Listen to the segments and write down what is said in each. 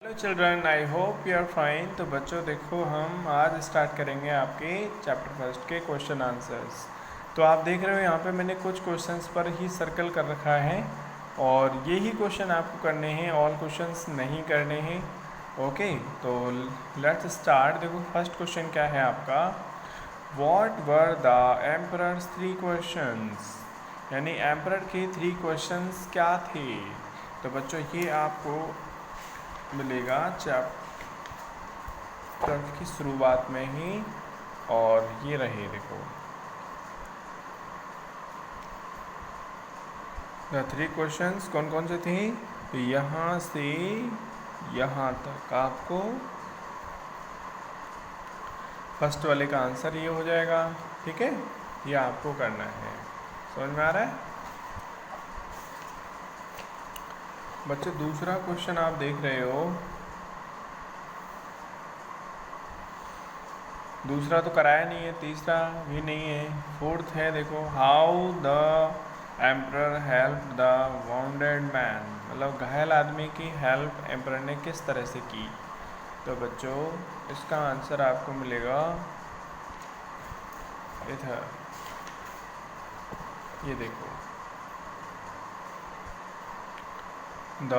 Hello children, I hope you are fine. तो बच्चों देखो, हम आज स्टार्ट करेंगे आपके चैप्टर फर्स्ट के क्वेश्चन आंसर्स। तो आप देख रहे हो यहाँ पे मैंने कुछ क्वेश्चंस पर ही सर्कल कर रखा है और यही क्वेश्चन आपको करने हैं, ऑल क्वेश्चंस नहीं करने हैं। ओके, तो लेट्स स्टार्ट। देखो फर्स्ट क्वेश्चन क्या है आपका, what were the emperors 3 questions, यानी एम्परर के 3 क्वेश्चंस क्या थे। तो बच्चों ये आपको मिलेगा चैप्टर की शुरुआत में ही, और ये रहे देखो द 3 क्वेश्चंस कौन कौन से थे। तो यहाँ से यहाँ तक आपको फर्स्ट वाले का आंसर ये हो जाएगा। ठीक है, ये आपको करना है। समझ में आ रहा है बच्चे। दूसरा क्वेश्चन आप देख रहे हो, दूसरा तो कराया नहीं है, तीसरा भी नहीं है, फोर्थ है देखो, how the emperor help the bounded man, मतलब घायल आदमी की हेल्प एम्परर ने किस तरह से की। तो बच्चों इसका आंसर आपको मिलेगा इधर, ये देखो, the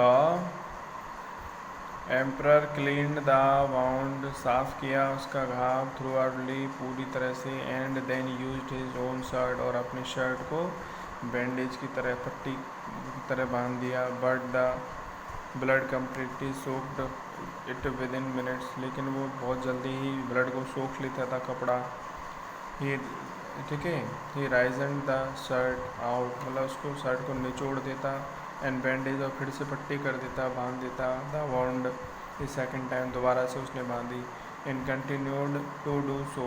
emperor cleaned the wound, साफ़ किया उसका घाव, थ्रू आउटली पूरी तरह से, and then used his own shirt, और अपनी शर्ट को बैंडेज की तरह, पट्टी की तरह बांध दिया। But the blood completely soaked it with in minutes, लेकिन वो बहुत जल्दी ही ब्लड को सोख लेता था कपड़ा। ये ठीक है, ही राइजन द शर्ट आउट, मतलब उसको शर्ट को निचोड़ देता, एंड बैंडेज, और फिर से पट्टी कर देता, बांध देता। The wound the second time, दोबारा से उसने बांधी। In continued to do so,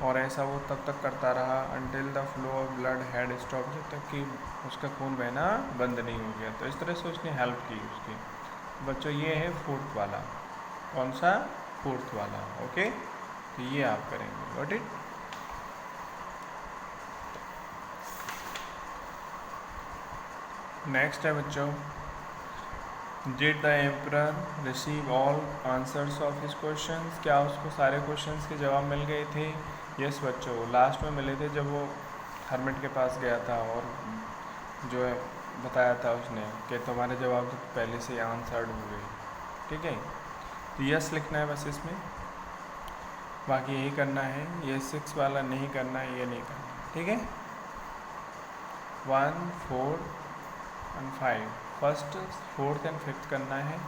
और ऐसा वो तब तक करता रहा, until the flow of blood had stop, जब तक कि उसका खून बहना बंद नहीं हो गया। तो इस तरह से उसने हेल्प की उसकी। बच्चों ये है फोर्थ वाला। कौन सा? फोर्थ वाला। ओके, तो ये आप करेंगे। Got it. नेक्स्ट है बच्चों, did the emperor receive all answers of his questions, क्या उसको सारे क्वेश्चंस के जवाब मिल गए थे। यस बच्चों, लास्ट में मिले थे जब वो हरमिट के पास गया था और जो है बताया था उसने कि तुम्हारे जवाब तो पहले से आंसर्ड हो गए। ठीक है, तो यस लिखना है बस इसमें, बाकी यही करना है। ये 6 वाला नहीं करना है, ये नहीं करना। ठीक है, 1, 4 और 5, फर्स्ट, फोर्थ एंड फिफ्थ करना है।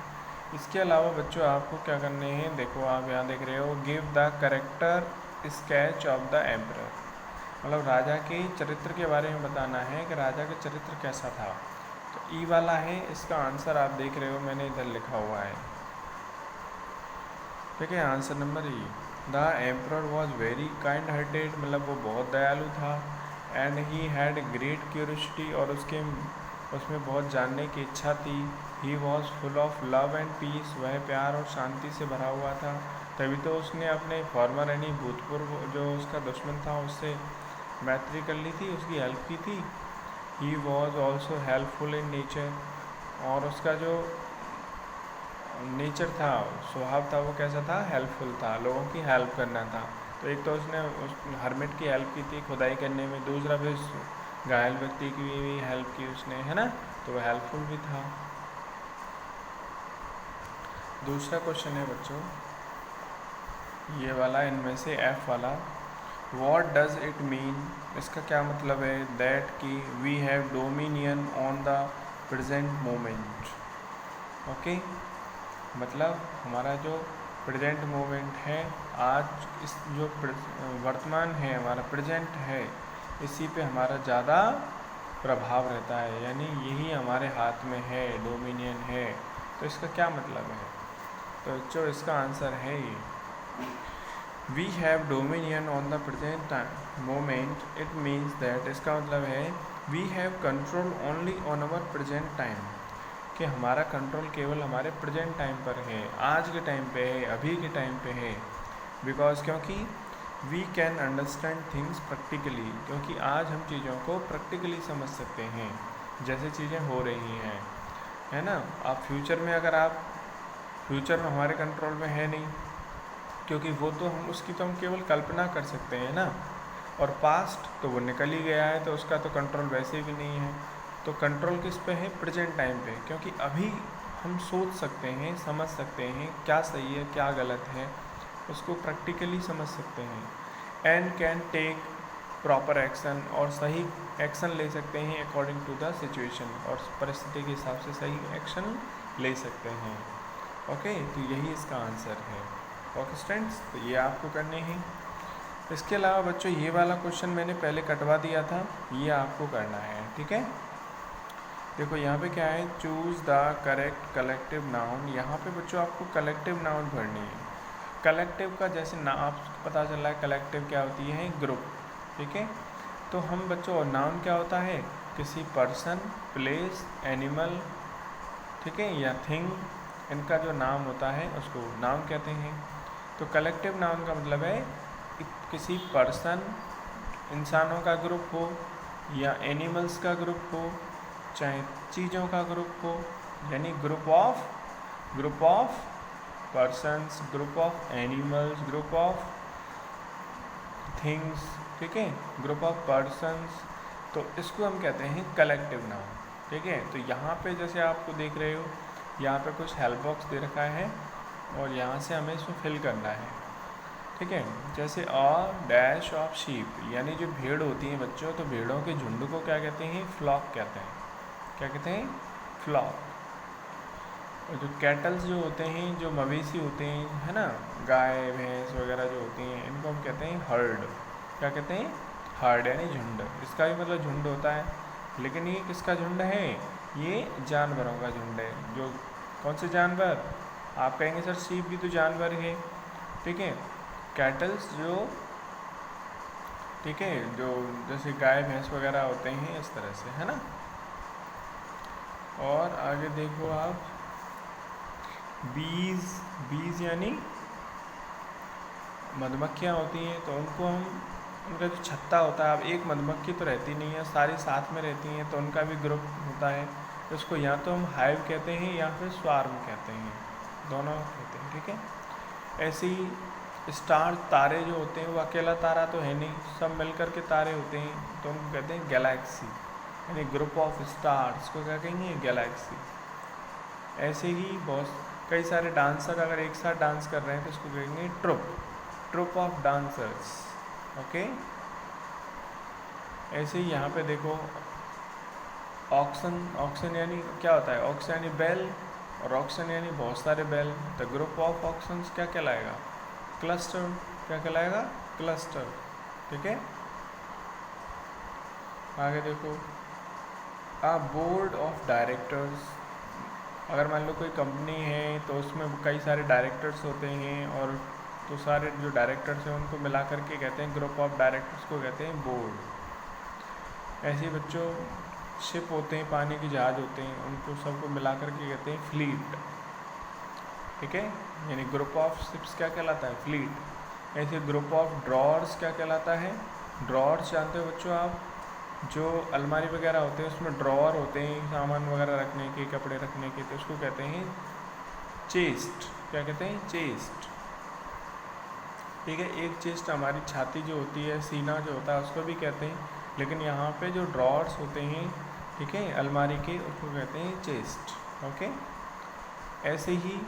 इसके अलावा बच्चों आपको क्या करने हैं, देखो आप यहाँ देख रहे हो, give the character sketch of the emperor, मतलब राजा के चरित्र के बारे में बताना है कि राजा का चरित्र कैसा था। तो ई वाला है, इसका आंसर आप देख रहे हो मैंने इधर लिखा हुआ है। ठीक है, answer number E. The emperor was very kind hearted, मतलब वो बहुत दयालु था। And he had great curiosity, और उसमें बहुत जानने की इच्छा थी। He was full of love and peace, वह प्यार और शांति से भरा हुआ था। तभी तो उसने अपने फॉर्मर यानी भूतपूर्व जो उसका दुश्मन था उससे मैत्री कर ली थी, उसकी हेल्प की थी। He was also helpful in nature, और उसका जो नेचर था, स्वभाव था, वो कैसा था, हेल्पफुल था, लोगों की हेल्प करना था। तो एक तो उसने उस हरमिट की हेल्प की थी खुदाई करने में, दूसरा भी घायल व्यक्ति की भी हेल्प की उसने, है ना, तो वो हेल्पफुल भी था। दूसरा क्वेश्चन है बच्चों ये वाला, इनमें से एफ वाला, व्हाट डज इट मीन, इसका क्या मतलब है, दैट कि we have dominion on the present moment. Okay, मतलब हमारा जो प्रेजेंट मोमेंट है, आज इस जो वर्तमान है हमारा, प्रेजेंट है, इसी पे हमारा ज़्यादा प्रभाव रहता है, यानी यही हमारे हाथ में है, डोमिनियन है। तो इसका क्या मतलब है, तो जो इसका आंसर है ये, we have dominion on the present moment, it means that, इसका मतलब है we have control only on our present time, कि हमारा कंट्रोल केवल हमारे प्रेजेंट टाइम पर है, आज के टाइम पे है, अभी के टाइम पे है। बिकॉज क्योंकि we can understand things practically, क्योंकि आज हम चीज़ों को प्रैक्टिकली समझ सकते हैं जैसे चीज़ें हो रही हैं, है ना। आप फ्यूचर में अगर आप फ्यूचर में हमारे कंट्रोल में है नहीं, क्योंकि वो तो हम उसकी तो हम केवल कल्पना कर सकते हैं ना, और पास्ट तो वो निकल ही गया है, तो उसका तो कंट्रोल वैसे भी नहीं है। तो कंट्रोल किस पे है? प्रेजेंट टाइम पे, क्योंकि अभी हम सोच सकते हैं, समझ सकते हैं क्या सही है क्या गलत है, उसको प्रैक्टिकली समझ सकते हैं, and can take proper action, और सही एक्शन ले सकते हैं अकॉर्डिंग टू द सिचुएशन, और परिस्थिति के हिसाब से सही एक्शन ले सकते हैं। ओके, तो यही इसका आंसर है। ओके स्टूडेंट्स, तो ये आपको करने हैं। इसके अलावा बच्चों ये वाला क्वेश्चन मैंने पहले कटवा दिया था, ये आपको करना है, ठीक है। देखो यहाँ पे क्या है, choose the correct collective noun. यहाँ पे बच्चों आपको कलेक्टिव नाउन भरनी है। कलेक्टिव का जैसे ना आप पता चल रहा है, कलेक्टिव क्या होती है? ग्रुप, ठीक है। तो हम बच्चों, नाउन क्या होता है? किसी पर्सन, प्लेस, एनिमल, ठीक है, या थिंग, इनका जो नाम होता है उसको नाउन कहते हैं। तो कलेक्टिव नाउन का मतलब है किसी पर्सन, इंसानों का ग्रुप हो, या एनिमल्स का ग्रुप हो, चाहे चीज़ों का ग्रुप हो, यानी group of persons, group of animals, group of things, ठीक है, ग्रुप ऑफ पर्सन्स, तो इसको हम कहते हैं कलेक्टिव नाउन, ठीक है। तो यहाँ पे जैसे आपको देख रहे हो, यहाँ पे कुछ हेल्प बॉक्स दे रखा है, और यहाँ से हमें इसको फिल करना है, ठीक है। जैसे अ डैश ऑफ शीप, यानी जो भेड़ होती हैं बच्चों, तो भेड़ों के झुंड को क्या कहते हैं? फ्लॉक कहते हैं। क्या कहते हैं? फ्लॉक। और जो कैटल्स जो होते हैं, जो मवेशी होते हैं, है ना, गाय भैंस वगैरह जो होती हैं, इनको हम कहते हैं हर्ड। क्या कहते हैं? हर्ड, यानी झुंड। इसका भी मतलब झुंड होता है, लेकिन ये किसका झुंड है? ये जानवरों का झुंड है। जो कौन से जानवर? आप कहेंगे सर शीप भी तो जानवर है, ठीक है। कैटल्स जो, ठीक है, जो जैसे गाय भैंस वगैरह होते हैं, इस तरह से, है ना। और आगे देखो आप, बीज यानी मधुमक्खियाँ होती हैं, तो उनको हम, उनका जो छत्ता होता है, अब एक मधुमक्खी तो रहती नहीं है, सारी साथ में रहती हैं, तो उनका भी ग्रुप होता है। उसको या तो हम हाइव कहते हैं या फिर स्वार्म कहते हैं, दोनों कहते हैं, ठीक है। ऐसे ही स्टार, तारे जो होते हैं, वो अकेला तारा तो है नहीं, सब मिलकर के तारे होते हैं, तो उनको कहते हैं गैलेक्सी, यानी ग्रुप ऑफ स्टार्स को क्या कहेंगे? गैलेक्सी। ऐसे ही बहुत कई सारे डांसर अगर एक साथ डांस कर रहे हैं तो इसको कहेंगे ट्रुप ऑफ डांसर्स, ओके। ऐसे ही यहाँ पे देखो, ऑक्सन यानी क्या होता है? ऑक्स यानी बैल, और ऑक्सन यानी बहुत सारे बैल। द ग्रुप ऑफ ऑक्सन्स क्या कहलाएगा? क्लस्टर। क्या कहलाएगा? क्लस्टर, ठीक है। आगे देखो, आ बोर्ड ऑफ डायरेक्टर्स। अगर मान लो कोई कंपनी है, तो उसमें कई सारे डायरेक्टर्स होते हैं, और तो सारे जो डायरेक्टर्स हैं उनको मिला करके कहते हैं, ग्रुप ऑफ डायरेक्टर्स को कहते हैं बोर्ड। ऐसे ही बच्चों, शिप होते हैं, पानी के जहाज होते हैं, उनको सबको मिला करके कहते हैं फ्लीट, ठीक है, यानी ग्रुप ऑफ शिप्स क्या कहलाता है? फ्लीट। ऐसे ग्रुप ऑफ ड्रॉर्स क्या कहलाता है? ड्रॉर्स जानते हो बच्चों आप, जो अलमारी वगैरह होते हैं उसमें ड्रॉअर होते हैं सामान वगैरह रखने के, कपड़े रखने के, तो उसको कहते हैं चेस्ट। क्या कहते हैं? चेस्ट, ठीक है। एक चेस्ट हमारी छाती जो होती है, सीना जो होता है, उसको भी कहते हैं, लेकिन यहाँ पे जो ड्रॉअर्स होते हैं, ठीक है, अलमारी के, उसको कहते हैं चेस्ट, ओके। ऐसे ही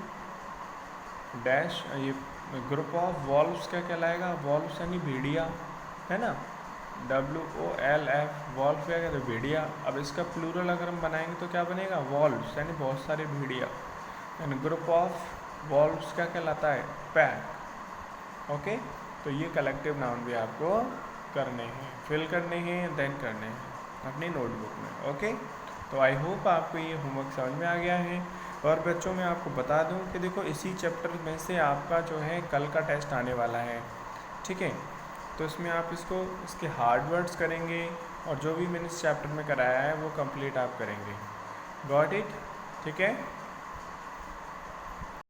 डैश, ये ग्रुप ऑफ वॉल्व्स क्या कहलाएगा? वॉल्व्स यानी भेड़िया, है ना, WOLF, वॉल्व क्या कहते हैं? भेड़िया। अब इसका प्लूरल अगर हम बनाएंगे तो क्या बनेगा? वॉल्व्स, यानी बहुत सारे भेड़िया, यानी ग्रुप ऑफ वॉल्व्स क्या कहलाता है? Pack, okay. तो ये कलेक्टिव नाउन भी आपको करने हैं, फिल करने हैं, देन करने हैं अपनी नोटबुक में, ओके। तो आई होप आपको ये होमवर्क समझ में आ गया है। और बच्चों मैं आपको बता दूं कि देखो, इसी चैप्टर में से आपका जो है कल का टेस्ट आने वाला है, ठीक है। तो इसमें आप इसके हार्ड वर्ड्स करेंगे, और जो भी मैंने इस चैप्टर में कराया है वो कंप्लीट आप करेंगे। Got it? ठीक है।